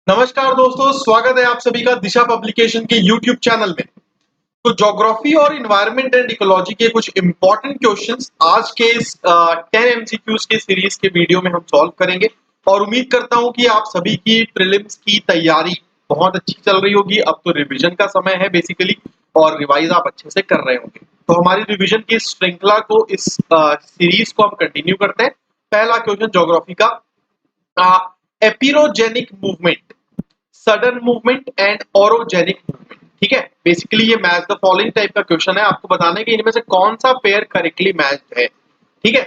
नमस्कार दोस्तों, स्वागत है आप सभी का दिशा पब्लिकेशन के यूट्यूब चैनल में। तो ज्योग्राफी और इन्वायरमेंट एंड इकोलॉजी के कुछ इंपॉर्टेंट क्वेश्चंस आज के इस 10 एमसीक्यूज के सीरीज के वीडियो में हम सॉल्व करेंगे और उम्मीद करता हूं कि आप सभी की प्रीलिम्स की तैयारी बहुत अच्छी चल रही होगी। अब तो रिवीजन का समय है बेसिकली, और रिवाइज आप अच्छे से कर रहे होंगे। तो हमारी रिवीजन की इस श्रृंखला को, इस सीरीज को हम कंटिन्यू करते हैं। पहला क्वेश्चन ज्योग्राफी का, epeirogenic movement, sudden movement and orogenic movement. ठीक है, बेसिकली ये मैच द फॉलोइंग टाइप का क्वेश्चन है। आपको बताना है कि इनमें से कौन सा पेयर करेक्टली मैच्ड है। ठीक है,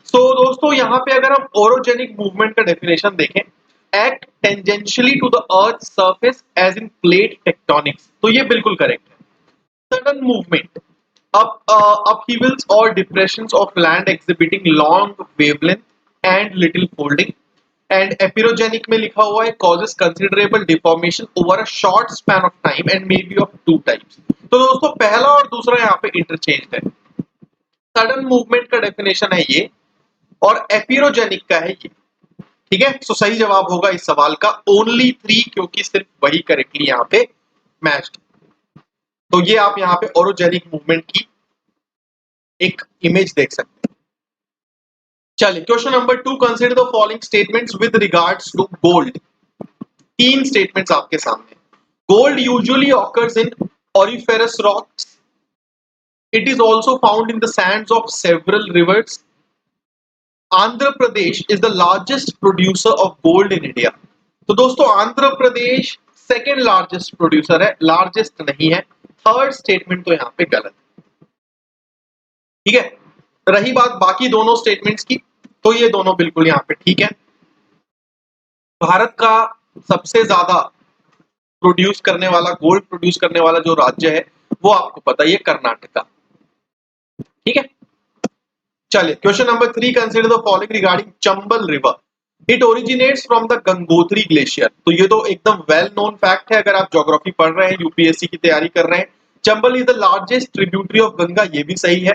सो दोस्तों यहाँ पे अगर हम ओरोजेनिक मूवमेंट का डेफिनेशन देखें, act tangentially to the earth surface as in plate tectonics, तो ये बिल्कुल करेक्ट है। Sudden movement, upheavals or depressions of land exhibiting long wavelength and little folding, and epeirogenic में लिखा हुआ है causes considerable deformation over a short span of time and may be of two types। तो दोस्तों पहला और दूसरा यहाँ पे इंटरचेंज है। सडन मूवमेंट का डेफिनेशन है ये, और एपिरोजेनिक का है ये। ठीक है, सो सही जवाब होगा इस सवाल का ओनली 3, क्योंकि सिर्फ वही करेक्टली यहाँ पे मैच्ड। तो ये आप यहाँ पे ओरोजेनिक मूवमेंट की एक इमेज देख सकते हैं। चलिए question number 2, consider the following statements with regards to gold. 3 statements आपके सामने। Gold usually occurs in auriferous rocks, it is also found in the sands of several rivers, Andhra Pradesh is the largest producer of gold in India. तो दोस्तों Andhra Pradesh second largest producer है, largest नहीं है। Third statement तो यहाँ पे गलत है। ठीक है, रही बात बाकी दोनों स्टेटमेंट्स की, तो ये दोनों बिल्कुल यहाँ पे ठीक है। भारत का सबसे ज्यादा प्रोड्यूस करने वाला, गोल्ड प्रोड्यूस करने वाला जो राज्य है वो आपको पता ही है, कर्नाटका। ठीक है, चलिए question number 3, consider the following regarding Chambal river. It originates from the Gangotri glacier. तो ये तो एकदम वेल नोन फैक्ट है, अगर आप ज्योग्राफी पढ़ रहे हैं, यूपीएससी की तैयारी कर रहे हैं। Chambal is the largest tributary of Ganga, ये भी सही है।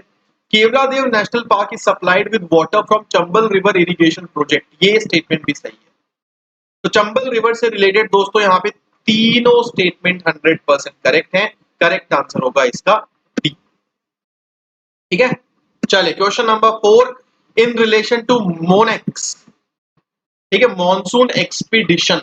Keoladeo national park is supplied with water from Chambal river irrigation project, ये स्टेटमेंट भी सही है। तो चंबल रिवर से रिलेटेड दोस्तों यहाँ पे तीनों स्टेटमेंट 100% करेक्ट हैं। करेक्ट आंसर होगा इसका डी। ठीक है, चलिए question number 4, in relation to monex. ठीक है, मॉनसून एक्सपीडिशन,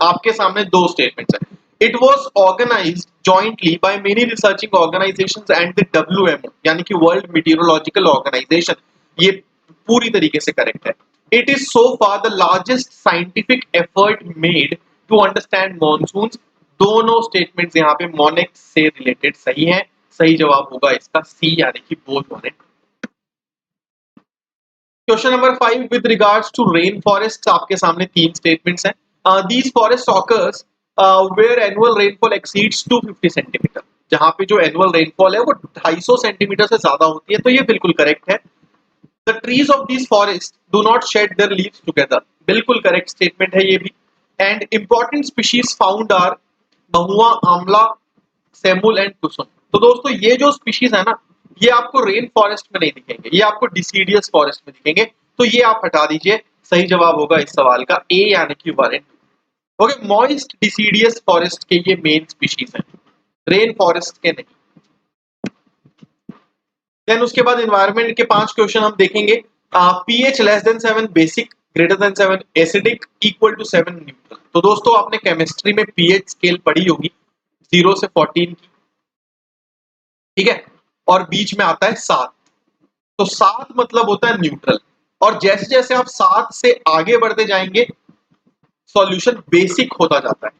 आपके सामने दो स्टेटमेंट्स हैं। It was organised jointly by many researching organisations and the WMO, यानी कि वर्ल्ड मीटियोरोलॉजिकल ऑर्गेनाइजेशन, ये पूरी तरीके से करेक्ट है। It is so far the largest scientific effort made to understand monsoons. दोनों स्टेटमेंट्स यहाँ पे मोनेक्स से रिलेटेड सही हैं। सही जवाब होगा इसका सी, यानी कि both monex. Question number 5, with regards to rain forest, आपके सामने 3 स्टेटमेंट्स हैं। These forest occurs where annual rainfall exceeds 250 centimetre, जहां पे जो एनुअल रेनफॉल है वो 250 सेंटीमीटर से ज्यादा होती है, तो ये बिल्कुल करेक्ट है। The trees of these forest do not shed their leaves together, बिल्कुल करेक्ट स्टेटमेंट है ये भी। And important species found are mahua, aonla, semul and कुसुम। तो दोस्तों ये जो स्पीशीज है ना, ये आपको रेन फॉरेस्ट में नहीं दिखेंगे, ये आपको डिसीडियस फॉरेस्ट में दिखेंगे, तो ये आप हटा दीजिए। सही जवाब होगा इस सवाल का ए, यानी कि 1 and 2। Okay, moist deciduous forest के ये मेन स्पीशीज हैं, रेन फॉरेस्ट के नहीं। देन उसके बाद एनवायरनमेंट के 5 क्वेश्चन हम देखेंगे। PH less than 7 basic, greater than 7 acidic, equal to 7 neutral. तो दोस्तों आपने केमिस्ट्री में पीएच स्केल पढ़ी होगी 0 से 14 की। ठीक है, और बीच में आता है 7, तो 7 मतलब होता है न्यूट्रल। और जैसे जैसे आप 7 से आगे बढ़ते जाएंगे सॉल्यूशन बेसिक होता जाता है,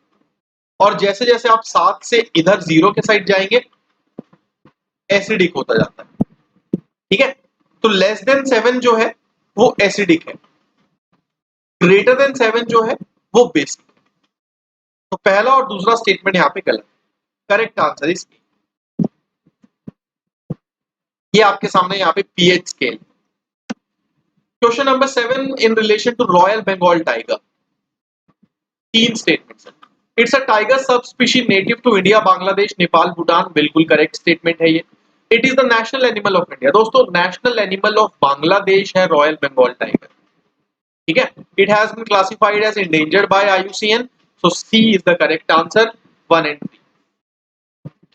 और जैसे जैसे आप 7 से इधर 0 के साइड जाएंगे एसिडिक होता जाता है। ठीक है, तो लेस देन 7 जो है वो एसिडिक है, ग्रेटर देन 7 जो है वो बेसिक। तो पहला और दूसरा स्टेटमेंट यहाँ पे गलत। करेक्ट आंसर इज ये आपके सामने यहाँ पे pH scale. Question number 7, in relation to royal Bengal tiger, 3 statements हैं। It's a tiger subspecies native to India, Bangladesh, Nepal, Bhutan, बिल्कुल करेक्ट स्टेटमेंट है ये। It is the national animal of India, दोस्तों नेशनल एनिमल ऑफ बांग्लादेश है रॉयल बंगाल टाइगर। ठीक है, it has been classified as endangered by IUCN so C is the correct answer 1 and 3।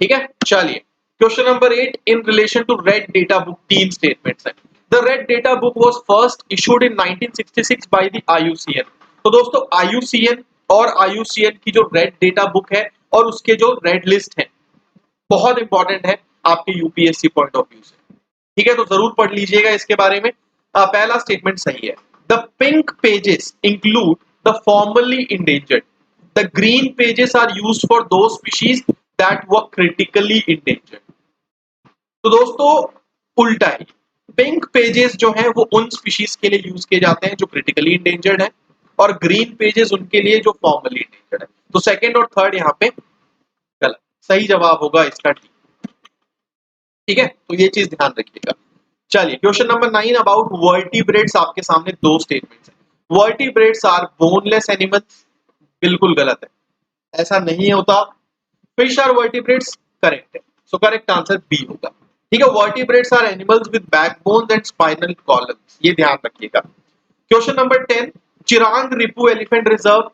ठीक है, चलिए question number 8 in relation to red data book 3 statements है। The red data book was first issued in 1966 by the IUCN. तो दोस्तों IUCN और IUCN की जो red data book है और उसके जो रेड लिस्ट है बहुत इंपॉर्टेंट है आपके यूपीएससी पॉइंट ऑफ व्यू से। ठीक है, तो जरूर पढ़ लीजिएगा इसके बारे में। पहला स्टेटमेंट सही है। The pink pages include the formerly endangered, the green pages are used for those species that were critically endangered. तो दोस्तों उल्टा है, पिंक पेजेस जो है वो उन स्पीशीज के लिए यूज किए जाते हैं जो क्रिटिकली इंडेंजर्ड है और ग्रीन पेजेस उनके लिए जो फॉर्मली इंडेंजर्ड है। तो सेकंड और थर्ड यहाँ पे गलत, सही जवाब होगा इसका डी। ठीक है, तो ये चीज ध्यान रखिएगा। चलिए क्वेश्चन नंबर 9 अबाउट वर्टिब्रेट्स, आपके सामने दो स्टेटमेंट्स हैं। वर्टिब्रेट्स आर बोनलेस एनिमल्स, बिल्कुल गलत है, ऐसा नहीं होता। फिश आर वर्टिब्रेट्स, करेक्ट है, सो करेक्ट आंसर बी होगा। ठीक है, vertebrates are animals with backbones and spinal columns, ये ध्यान रखिएगा। Question number 10 Chirang Ripu elephant reserve,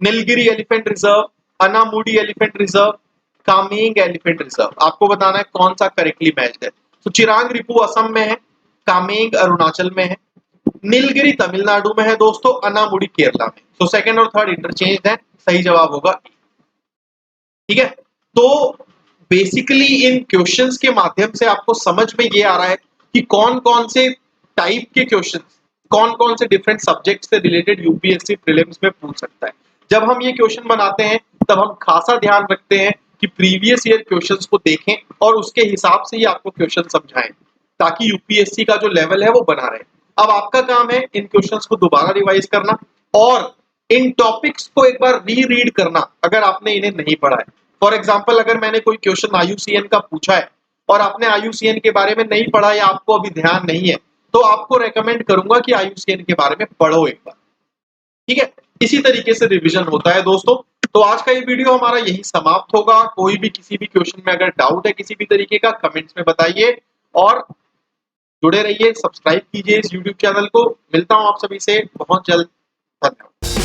Nilgiri elephant reserve, Anamudi elephant reserve, Kameng elephant reserve, आपको बताना है कौन सा करेक्टली मैच्ड है। तो चिरांग रिपू असम में है, कामेंग अरुणाचल में है, नीलगिरी तमिलनाडु में है दोस्तों, अनामुडी केरला में। तो सेकंड और थर्ड इंटरचेंज है, सही जवाब होगा। ठीक है, तो बेसिकली इन क्वेश्चंस के माध्यम से आपको समझ में ये आ रहा है कि कौन कौन से टाइप के क्वेश्चंस, कौन कौन से डिफरेंट सब्जेक्ट से रिलेटेड यूपीएससी प्रीलिम्स में पूछ सकता है। जब हम ये क्वेश्चन बनाते हैं तब हम खासा ध्यान रखते हैं कि प्रीवियस ईयर क्वेश्चंस को देखें और उसके हिसाब से ही आपको क्वेश्चन समझाएं ताकि यूपीएससी का जो लेवल है वो बना रहे। अब आपका काम है इन क्वेश्चंस को दोबारा रिवाइज करना और इन टॉपिक्स को एक बार री रीड करना अगर आपने इन्हें नहीं पढ़ा है। फॉर एग्जाम्पल अगर मैंने कोई क्वेश्चन आईयूसीएन का पूछा है और आपने आईयूसीएन के बारे में नहीं पढ़ा या आपको अभी ध्यान नहीं है, तो आपको रेकमेंड करूंगा कि आईयूसीएन के बारे में पढ़ो एक बार। ठीक है, इसी तरीके से रिवीजन होता है दोस्तों। तो आज का ये वीडियो हमारा यही समाप्त होगा। कोई भी किसी भी क्वेश्चन में अगर डाउट है किसी भी तरीके का, कमेंट्स में बताइए और जुड़े रहिए, सब्सक्राइब कीजिए इस यूट्यूब चैनल को। मिलता हूं आप सभी से बहुत जल्द, धन्यवाद।